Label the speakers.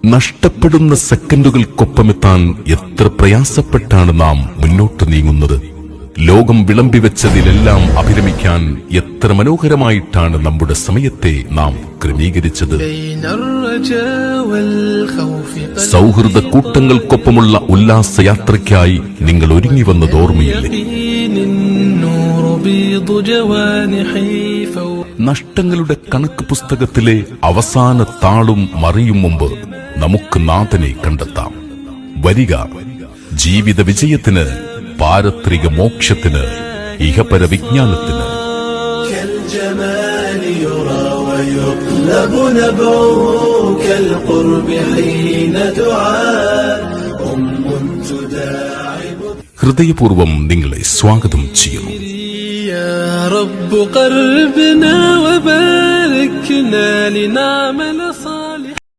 Speaker 1: നഷ്ടപ്പെടുന്ന സെക്കൻഡുകൾക്കൊപ്പമെത്താൻ എത്ര പ്രയാസപ്പെട്ടാണ് നാം മുന്നോട്ട് നീങ്ങുന്നത്. ലോകം വിളമ്പിവെച്ചതിലെല്ലാം അഭിരമിക്കാൻ എത്ര മനോഹരമായിട്ടാണ് നമ്മുടെ സമയത്തെ നാം ക്രമീകരിച്ചത്. സൗഹൃദ കൂട്ടങ്ങൾക്കൊപ്പമുള്ള ഉല്ലാസയാത്രയ്ക്കായി നിങ്ങൾ ഒരുങ്ങി വന്നത് ഓർമ്മയില്ലേ? നഷ്ടങ്ങളുടെ കണക്ക് പുസ്തകത്തിലെ അവസാന താളും മറിയും മുമ്പ് നമുക്ക് നാഥനെ കണ്ടെത്താം. വരിക, ജീവിത വിജയത്തിന്, പാരത്രിക മോക്ഷത്തിന്, ഇഹപര വിജ്ഞാനത്തിന്. ഹൃദയപൂർവം നിങ്ങളെ സ്വാഗതം ചെയ്യുന്നു.
Speaker 2: رب قربنا وباركنا لنعمل صالحا.